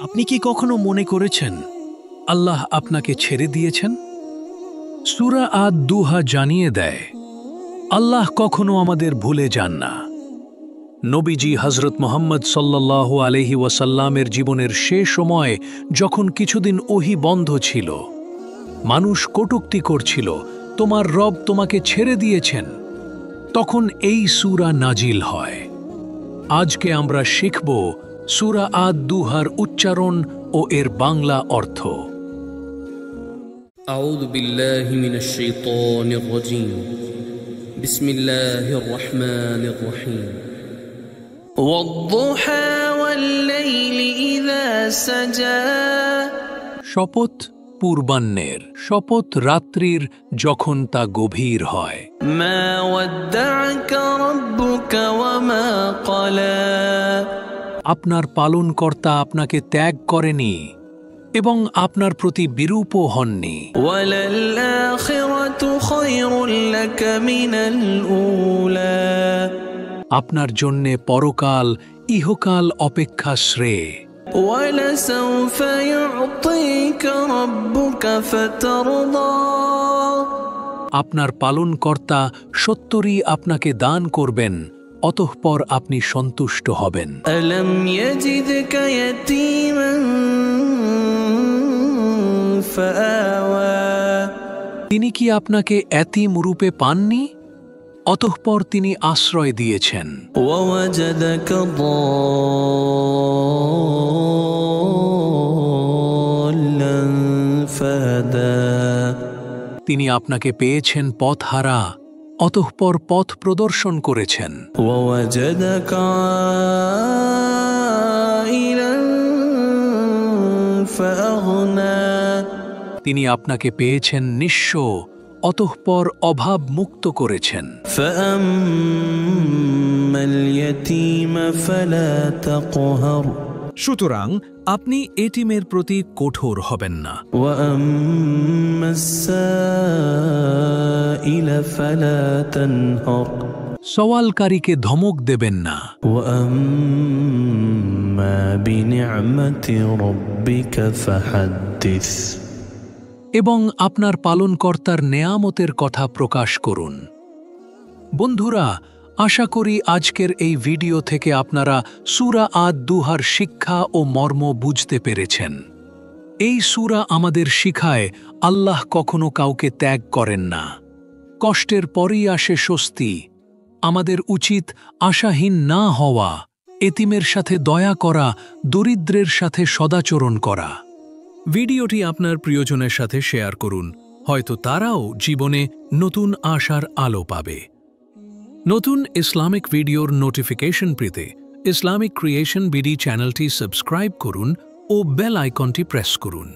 আপনি কি কখনো মনে করেছেন আল্লাহ আপনাকে ছেড়ে দিয়েছেন? সূরা আদ-দুহা জানিয়ে দেয়, আল্লাহ কখনো আমাদের ভুলে যান না। নবীজি হযরত মুহাম্মদ সাল্লাল্লাহু আলাইহি ওয়াসাল্লামের জীবনের শেষ সময়ে যখন কিছুদিন ওহী বন্ধ ছিল, মানুষ কটূক্তি করছিল, তোমার রব তোমাকে ছেড়ে দিয়েছেন, তখন এই সূরা নাজিল হয়। আজকে আমরা শিখব সূরা আদ-দুহার উচ্চারণ ও এর বাংলা অর্থ। আউযু বিল্লাহি মিনাশ শাইতানির রাজীম। বিসমিল্লাহির রহমানির রহিম। ওয়াদ-দুহা ওয়াল-লাইলি ইযা সাজা। শপথ পূর্বাহ্নের, শপথ রাত্রির যখন তা গভীর হয়। মা ওয়াদ্দা'আকা রাব্বুকা ওয়া মা ক্বালা। আপনার পালনকর্তা আপনাকে ত্যাগ করেনি এবং আপনার প্রতি বিরূপও হননি। ওয়ালাল আখিরাতু খায়রুল লাকা মিনাল উলা। আপনার জন্যে পরকাল ইহকাল অপেক্ষা শ্রেয়। ওয়ালাসাউফা ইউ'তিকা রাব্বুকা ফাতারদা। আপনার পালনকর্তা সত্তরই আপনাকে দান করবেন, অতঃপর আপনি সন্তুষ্ট হবেন। আলাম ইয়াজিদকা ইয়াতীমান ফাআওয়া। তিনি কি আপনাকে এতিম রূপে পাননি? অতঃপর তিনি আশ্রয় দিয়েছেন। ওয়াওয়াজাদাকা দাল্লান ফাহাদা। তিনি আপনাকে পেয়েছেন পথহারা, অতঃপর পথ প্রদর্শন করেছেন। ওয়াওয়াজাদাকা আইলান ফাআগনা। তিনি আপনাকে পেয়েছেন নিঃস্ব, অতঃপর অভাব মুক্ত করেছেন। ফাআম্মাল ইয়াতীমা ফালা তাকহার। সুতরাং আপনি এতিমের প্রতি কঠোর হবেন না। ওয়া আম্মাস সাইলা ফালা তানহার। সওয়ালকারীকে ধমক দেবেন না। ওয়া আম্মা বিনি'মাতি রাব্বিকা ফাহাদ্দিস। এবং আপনার পালনকর্তার নেয়ামতের কথা প্রকাশ করুন। বন্ধুরা, আশা করি আজকের এই ভিডিও থেকে আপনারা সূরা আদ-দুহার শিক্ষা ও মর্ম বুঝতে পেরেছেন। এই সূরা আমাদের শিখায় আল্লাহ কখনো কাউকে ত্যাগ করেন না। কষ্টের পরেই আসে স্বস্তি। আমাদের উচিত আশাহীন না হওয়া, এতিমের সাথে দয়া করা, দরিদ্রের সাথে সদাচরণ করা। ভিডিওটি আপনার প্রিয়জনের সাথে শেয়ার করুন, হয়তো তারাও জীবনে নতুন আশার আলো পাবে। নতুন ইসলামিক ভিডিওর নোটিফিকেশন পেতে ইসলামিক ক্রিয়েশন বিডি চ্যানেলটি সাবস্ক্রাইব করুন ও বেল আইকনটি প্রেস করুন।